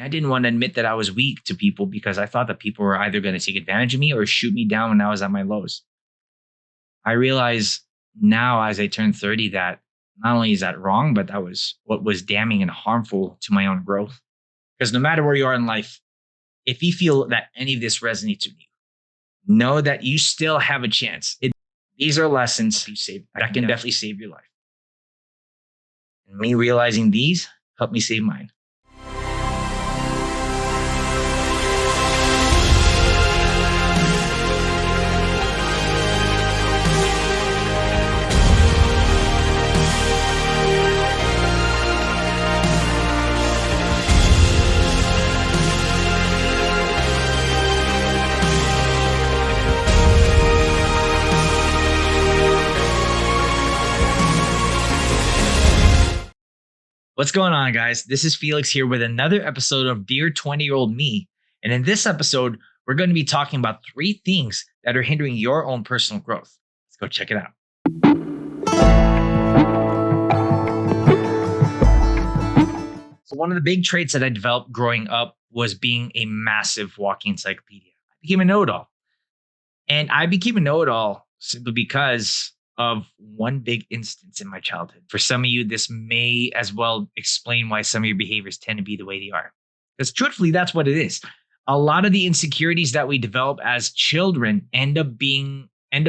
I didn't want to admit that I was weak to people because I thought that people were either going to take advantage of me or shoot me down when I was at my lows. I realize now as I turn 30 that not only is that wrong, but that was what was damning and harmful to my own growth. Because no matter where you are in life, if you feel that any of this resonates with you, know that you still have a chance. These are lessons that can definitely save your life. And me realizing these helped me save mine. What's going on, guys? This is Felix here with another episode of Dear 20-Year-Old Me. And in this episode, we're going to be talking about 3 things that are hindering your own personal growth. Let's go check it out. So one of the big traits that I developed growing up was being a massive walking encyclopedia. I became a know-it-all. And I became a know-it-all simply because of one big instance in my childhood. For some of you, this may as well explain why some of your behaviors tend to be the way they are. Because truthfully, that's what it is. A lot of the insecurities that we develop as children end up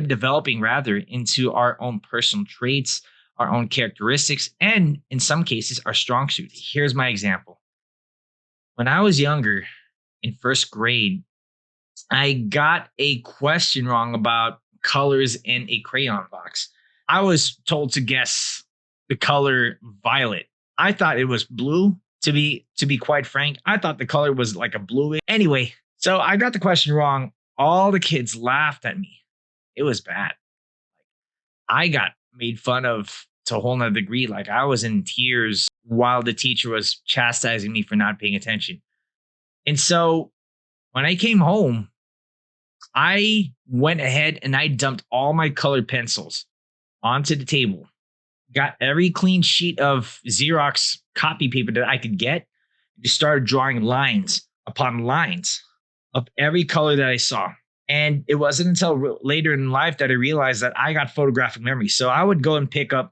developing into our own personal traits, our own characteristics, and in some cases, our strong suits. Here's my example. When I was younger, in first grade, I got a question wrong about colors in a crayon box. I was told to guess the color violet. I thought it was blue. To be quite frank, I thought the color was like a blue. Anyway, so I got the question wrong. All the kids laughed at me. It was bad. I got made fun of to a whole nother degree. Like I was in tears while the teacher was chastising me for not paying attention. And so when I came home, I went ahead and I dumped all my colored pencils onto the table, got every clean sheet of Xerox copy paper that I could get, and just started drawing lines upon lines of every color that I saw. And it wasn't until later in life that I realized that I got photographic memory. So I would go and pick up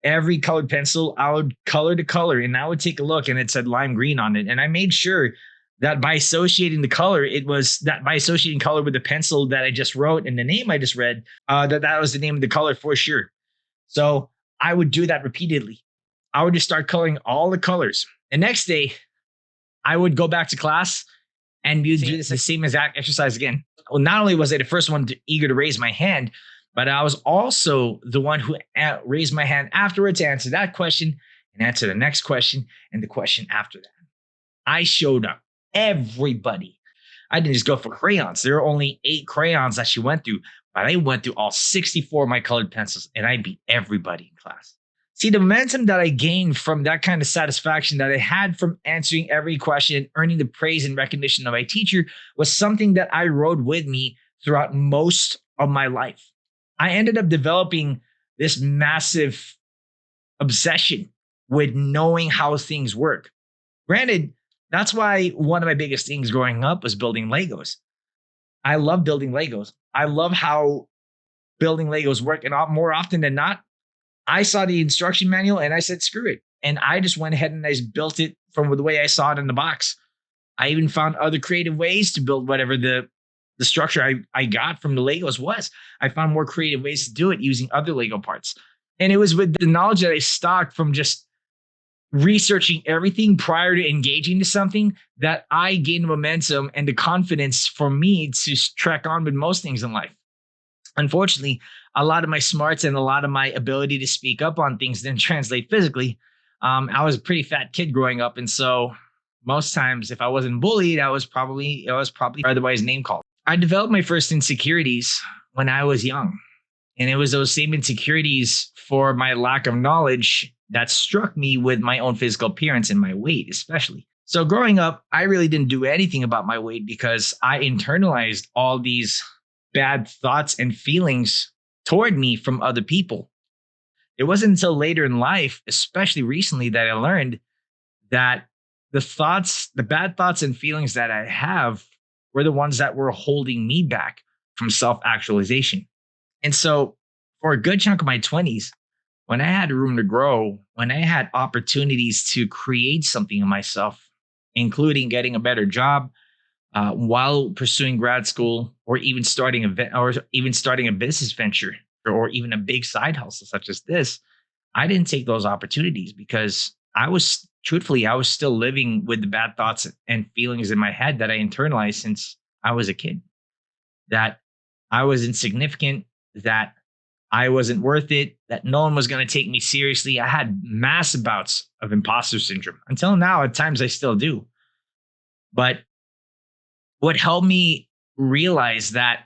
every colored pencil, I would color to color, and I would take a look and it said lime green on it. And I made sure that by associating the color, it was that by associating color with the pencil that I just wrote and the name I just read, that was the name of the color for sure. So I would do that repeatedly. I would just start coloring all the colors. The next day, I would go back to class and do the same exact exercise again. Well, not only was I the first one eager to raise my hand, but I was also the one who raised my hand afterwards to answer that question and answer the next question and the question after that. I showed up. Everybody. I didn't just go for crayons. There were only 8 crayons that she went through, but I went through all 64 of my colored pencils and I beat everybody in class. See, the momentum that I gained from that kind of satisfaction that I had from answering every question and earning the praise and recognition of my teacher was something that I rode with me throughout most of my life. I ended up developing this massive obsession with knowing how things work. Granted, that's why one of my biggest things growing up was building Legos. I love building Legos. I love how building Legos work. And more often than not, I saw the instruction manual and I said, screw it. And I just went ahead and I just built it from the way I saw it in the box. I even found other creative ways to build whatever the structure I got from the Legos was. I found more creative ways to do it using other Lego parts. And it was with the knowledge that I stocked from just researching everything prior to engaging to something that I gained momentum and the confidence for me to track on with most things in life. Unfortunately, a lot of my smarts and a lot of my ability to speak up on things didn't translate physically. I was a pretty fat kid growing up. And so most times if I wasn't bullied, I was probably otherwise name called. I developed my first insecurities when I was young. And it was those same insecurities for my lack of knowledge that struck me with my own physical appearance and my weight, especially. So growing up, I really didn't do anything about my weight because I internalized all these bad thoughts and feelings toward me from other people. It wasn't until later in life, especially recently, that I learned that the bad thoughts and feelings that I have were the ones that were holding me back from self actualization. And so, for a good chunk of my 20s, when I had room to grow, when I had opportunities to create something in myself, including getting a better job while pursuing grad school, or even starting a business venture, or even a big side hustle such as this, I didn't take those opportunities because I was still living with the bad thoughts and feelings in my head that I internalized since I was a kid. That I was insignificant, that I wasn't worth it, that no one was going to take me seriously. I had massive bouts of imposter syndrome. Until now, at times I still do. But what helped me realize that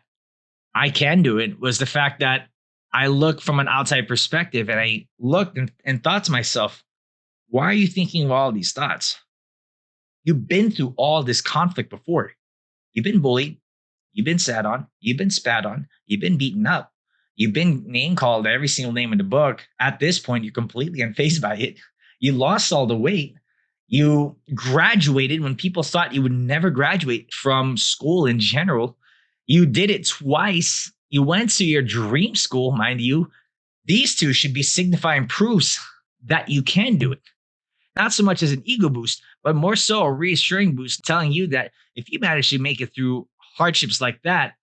I can do it was the fact that I looked from an outside perspective, and I looked and thought to myself, why are you thinking of all these thoughts? You've been through all this conflict before. You've been bullied. You've been sat on. You've been spat on. You've been beaten up. You've been name called every single name in the book. At this point, you're completely unfazed by it. You lost all the weight. You graduated when people thought you would never graduate from school in general. You did it twice. You went to your dream school, mind you. These two should be signifying proofs that you can do it. Not so much as an ego boost, but more so a reassuring boost, telling you that if you manage to make it through hardships like that,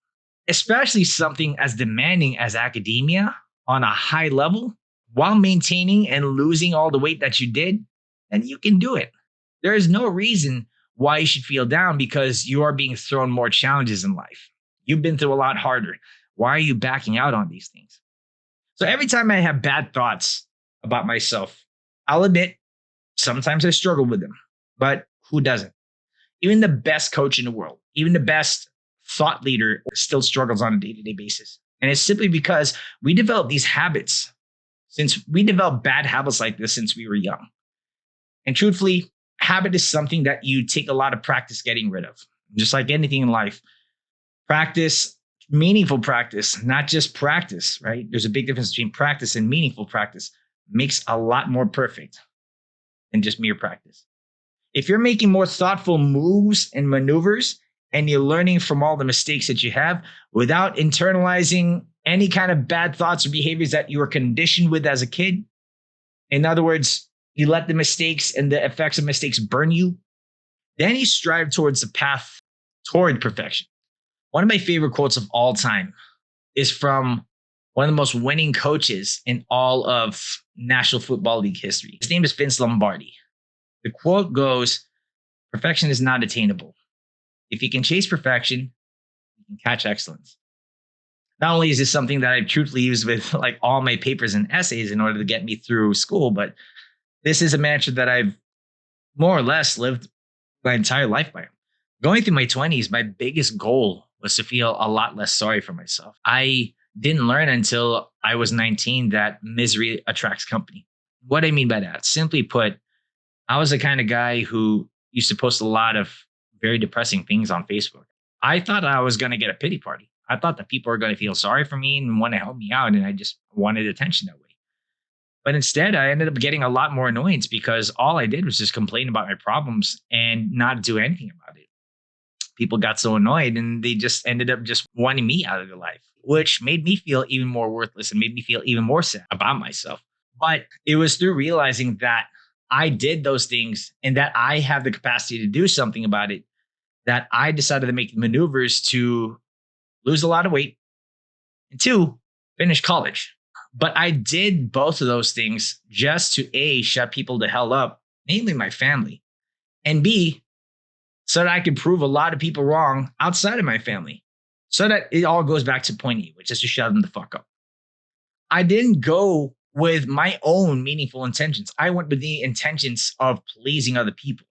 especially something as demanding as academia on a high level, while maintaining and losing all the weight that you did, then you can do it. There is no reason why you should feel down because you are being thrown more challenges in life. You've been through a lot harder. Why are you backing out on these things? So every time I have bad thoughts about myself, I'll admit sometimes I struggle with them, but who doesn't? Even the best coach in the world, even the best thought leader still struggles on a day-to-day basis. And it's simply because we develop these habits since we develop bad habits like this since we were young. And truthfully, habit is something that you take a lot of practice getting rid of. Just like anything in life, practice, meaningful practice, not just practice, right? There's a big difference between practice and meaningful practice. Makes a lot more perfect than just mere practice. If you're making more thoughtful moves and maneuvers, and you're learning from all the mistakes that you have without internalizing any kind of bad thoughts or behaviors that you were conditioned with as a kid, in other words, you let the mistakes and the effects of mistakes burn you, then you strive towards the path toward perfection. One of my favorite quotes of all time is from one of the most winning coaches in all of National Football League history. His name is Vince Lombardi. The quote goes, "Perfection is not attainable. If you can chase perfection, you can catch excellence." Not only is this something that I've truthfully used with like all my papers and essays in order to get me through school, but this is a mantra that I've more or less lived my entire life by. Going through my 20s, my biggest goal was to feel a lot less sorry for myself. I didn't learn until I was 19 that misery attracts company. What I mean by that, simply put, I was the kind of guy who used to post a lot of very depressing things on Facebook. I thought I was going to get a pity party. I thought that people were going to feel sorry for me and want to help me out. And I just wanted attention that way. But instead, I ended up getting a lot more annoyance because all I did was just complain about my problems and not do anything about it. People got so annoyed and they just ended up just wanting me out of their life, which made me feel even more worthless and made me feel even more sad about myself. But it was through realizing that I did those things and that I have the capacity to do something about it that I decided to make maneuvers to lose a lot of weight and two, finish college. But I did both of those things just to A, shut people the hell up, namely my family, and B, so that I could prove a lot of people wrong outside of my family. So that it all goes back to point E, which is to shut them the fuck up. I didn't go with my own meaningful intentions. I went with the intentions of pleasing other people.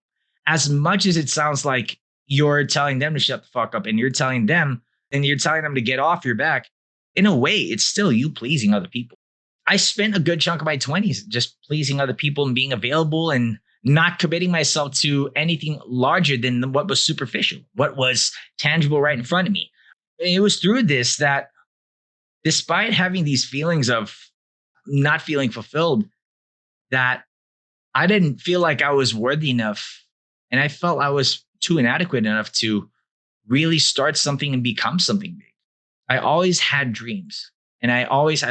As much as it sounds like you're telling them to shut the fuck up and you're telling them to get off your back, in a way, it's still you pleasing other people. I spent a good chunk of my 20s just pleasing other people and being available and not committing myself to anything larger than what was superficial, what was tangible right in front of me. It was through this that, despite having these feelings of not feeling fulfilled, that I didn't feel like I was worthy enough And I felt I was too inadequate enough to really start something and become something big. I always had dreams, and I always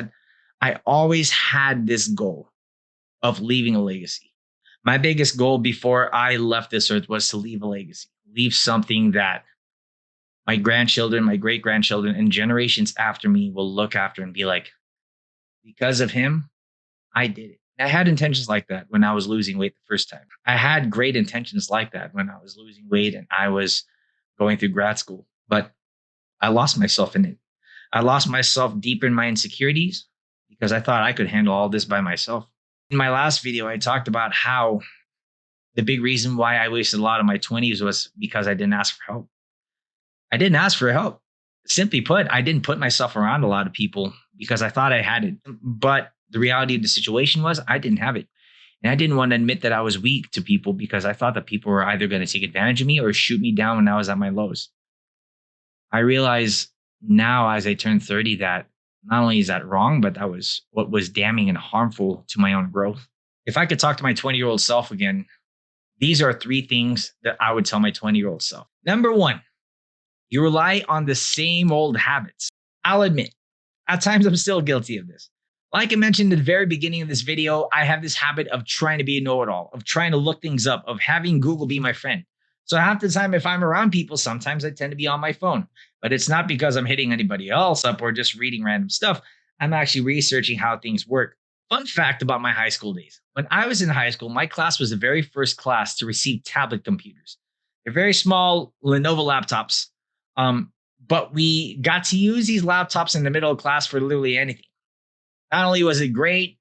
had this goal of leaving a legacy. My biggest goal before I left this earth was to leave a legacy, leave something that my grandchildren, my great grandchildren, and generations after me will look after and be like, because of him, I did it. I had intentions like that when I was losing weight the first time. I had great intentions like that when I was losing weight and I was going through grad school, but I lost myself in it. I lost myself deeper in my insecurities because I thought I could handle all this by myself. In my last video, I talked about how the big reason why I wasted a lot of my 20s was because I didn't ask for help. I didn't ask for help. Simply put, I didn't put myself around a lot of people because I thought I had it. But the reality of the situation was I didn't have it. And I didn't want to admit that I was weak to people because I thought that people were either going to take advantage of me or shoot me down when I was at my lows. I realize now as I turn 30 that not only is that wrong, but that was what was damning and harmful to my own growth. If I could talk to my 20-year-old self again, these are 3 things that I would tell my 20-year-old self. Number 1, you rely on the same old habits. I'll admit, at times I'm still guilty of this. Like I mentioned at the very beginning of this video, I have this habit of trying to be a know-it-all, of trying to look things up, of having Google be my friend. So half the time, if I'm around people, sometimes I tend to be on my phone. But it's not because I'm hitting anybody else up or just reading random stuff. I'm actually researching how things work. Fun fact about my high school days. When I was in high school, my class was the very first class to receive tablet computers. They're very small Lenovo laptops. But we got to use these laptops in the middle of class for literally anything. Not only was it great,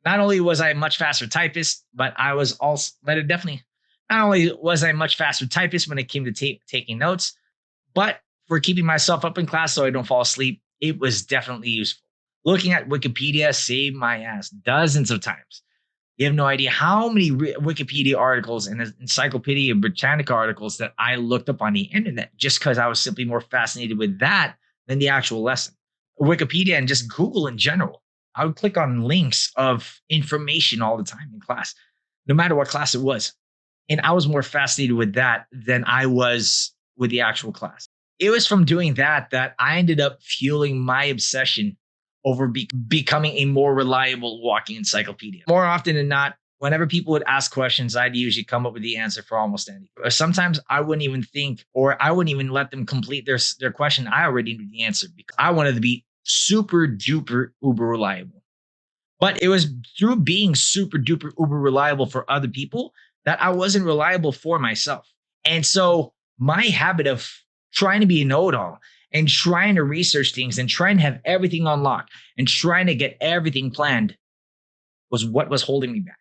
not only was I a much faster typist, but I was also, but it definitely, not only was I a much faster typist when it came to taking notes, but for keeping myself up in class so I don't fall asleep, it was definitely useful. Looking at Wikipedia saved my ass dozens of times. You have no idea how many Wikipedia articles and Encyclopedia Britannica articles that I looked up on the internet just because I was simply more fascinated with that than the actual lesson. Wikipedia and just Google in general. I would click on links of information all the time in class, no matter what class it was. And I was more fascinated with that than I was with the actual class. It was from doing that that I ended up fueling my obsession over becoming a more reliable walking encyclopedia. More often than not, whenever people would ask questions, I'd usually come up with the answer for almost anything. Sometimes I wouldn't even think, or I wouldn't even let them complete their question. I already knew the answer because I wanted to be super duper uber reliable. But it was through being super duper uber reliable for other people that I wasn't reliable for myself. And so my habit of trying to be a know-it-all and trying to research things and trying to have everything on lock and trying to get everything planned was what was holding me back.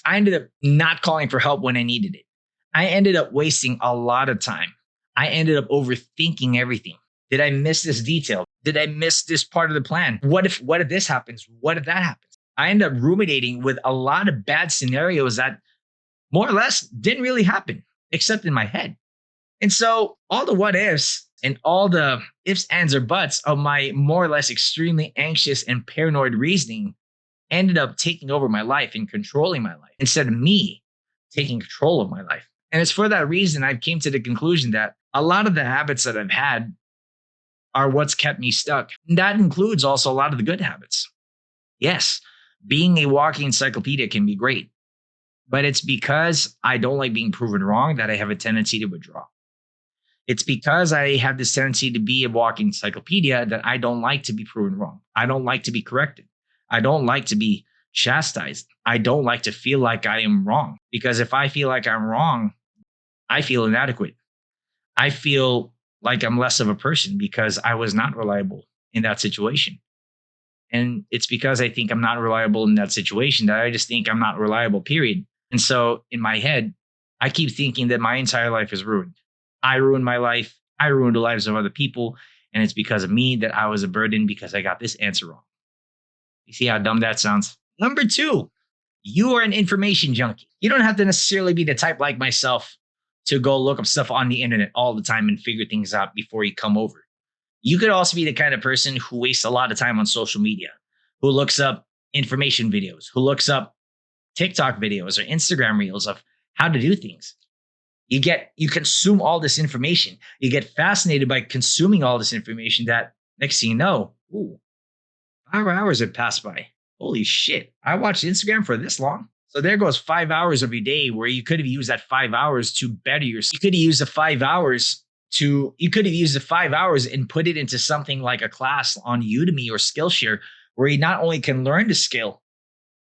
I ended up not calling for help when I needed it. I ended up wasting a lot of time. I ended up overthinking everything. Did I miss this detail? Did I miss this part of the plan? What if this happens? What if that happens? I ended up ruminating with a lot of bad scenarios that more or less didn't really happen, except in my head. And so all the what ifs and all the ifs, ands, or buts of my more or less extremely anxious and paranoid reasoning ended up taking over my life and controlling my life instead of me taking control of my life. And it's for that reason I've came to the conclusion that a lot of the habits that I've had are what's kept me stuck. And that includes also a lot of the good habits. Yes, being a walking encyclopedia can be great, but it's because I don't like being proven wrong that I have a tendency to withdraw. It's because I have this tendency to be a walking encyclopedia that I don't like to be proven wrong. I don't like to be corrected. I don't like to be chastised. I don't like to feel like I am wrong, because if I feel like I'm wrong, I feel inadequate. I feel like I'm less of a person because I was not reliable in that situation. And it's because I think I'm not reliable in that situation that I just think I'm not reliable, period. And so in my head, I keep thinking that my entire life is ruined. I ruined my life. I ruined the lives of other people. And it's because of me that I was a burden because I got this answer wrong. You see how dumb that sounds? Number 2, you are an information junkie. You don't have to necessarily be the type like myself to go look up stuff on the internet all the time and figure things out before you come over. You could also be the kind of person who wastes a lot of time on social media, who looks up information videos, who looks up TikTok videos or Instagram reels of how to do things. You consume all this information. You get fascinated by consuming all this information that next thing you know, ooh, 5 hours have passed by. Holy shit. I watched Instagram for this long. So there goes 5 hours of your day where you could have used that 5 hours to better yourself. You could have used the 5 hours and put it into something like a class on Udemy or Skillshare where you not only can learn the skill,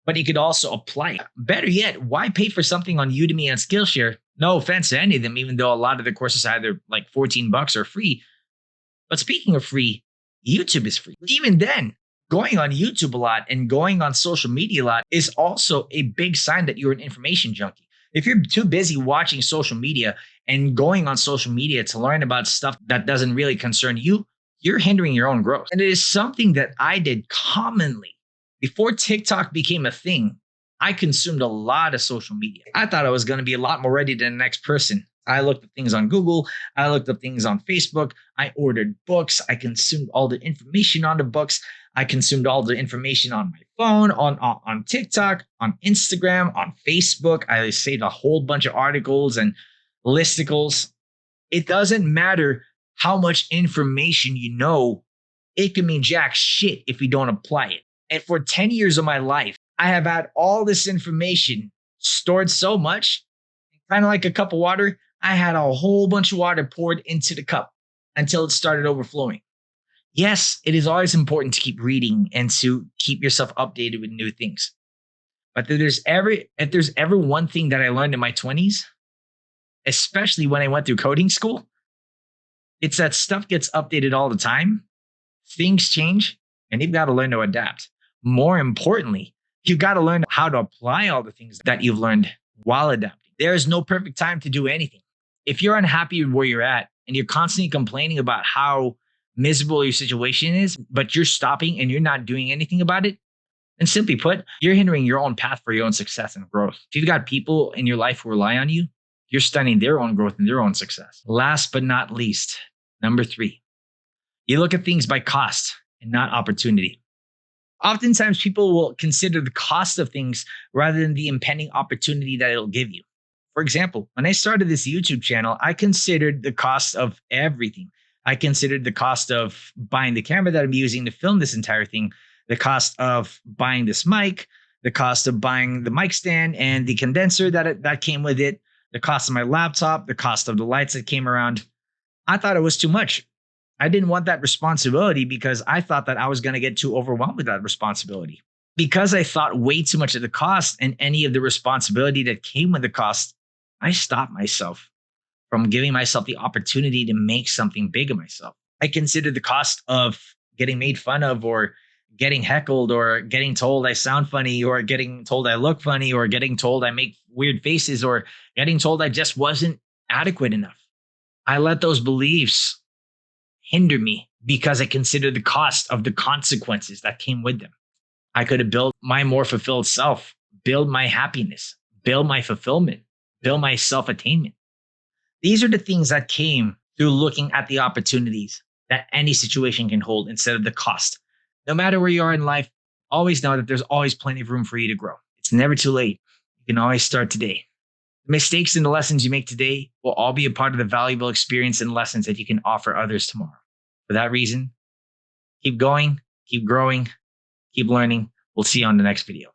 but you could also apply it. Better yet, why pay for something on Udemy and Skillshare? No offense to any of them, even though a lot of the courses are either like $14 or free. But speaking of free, YouTube is free. Even then, going on YouTube a lot and going on social media a lot is also a big sign that you're an information junkie. If you're too busy watching social media and going on social media to learn about stuff that doesn't really concern you, you're hindering your own growth. And it is something that I did commonly. Before TikTok became a thing, I consumed a lot of social media. I thought I was going to be a lot more ready than the next person. I looked at things on Google. I looked up things on Facebook. I ordered books. I consumed all the information on the books. I consumed all the information on my phone, on TikTok, on Instagram, on Facebook. I saved a whole bunch of articles and listicles. It doesn't matter how much information you know. It can mean jack shit if you don't apply it. And for 10 years of my life, I have had all this information stored so much, kind of like a cup of water. I had a whole bunch of water poured into the cup until it started overflowing. Yes, it is always important to keep reading and to keep yourself updated with new things. But if there's ever one thing that I learned in my 20s, especially when I went through coding school, it's that stuff gets updated all the time. Things change, and you've got to learn to adapt. More importantly, you've got to learn how to apply all the things that you've learned while adapting. There is no perfect time to do anything. If you're unhappy with where you're at and you're constantly complaining about how miserable your situation is, but you're stopping and you're not doing anything about it, and simply put, you're hindering your own path for your own success and growth. If you've got people in your life who rely on you, you're stunning their own growth and their own success. Last but not least, number 3, you look at things by cost and not opportunity. Oftentimes, people will consider the cost of things rather than the impending opportunity that it'll give you. For example, when I started this YouTube channel, I considered the cost of everything. I considered the cost of buying the camera that I'm using to film this entire thing, the cost of buying this mic, the cost of buying the mic stand and the condenser that came with it, the cost of my laptop, the cost of the lights that came around. I thought it was too much. I didn't want that responsibility because I thought that I was going to get too overwhelmed with that responsibility. Because I thought way too much of the cost and any of the responsibility that came with the cost, I stopped myself from giving myself the opportunity to make something big of myself. I considered the cost of getting made fun of or getting heckled or getting told I sound funny or getting told I look funny or getting told I make weird faces or getting told I just wasn't adequate enough. I let those beliefs hinder me because I considered the cost of the consequences that came with them. I could have built my more fulfilled self, build my happiness, build my fulfillment, build my self-attainment. These are the things that came through looking at the opportunities that any situation can hold instead of the cost. No matter where you are in life, always know that there's always plenty of room for you to grow. It's never too late. You can always start today. The mistakes and the lessons you make today will all be a part of the valuable experience and lessons that you can offer others tomorrow. For that reason, keep going, keep growing, keep learning. We'll see you on the next video.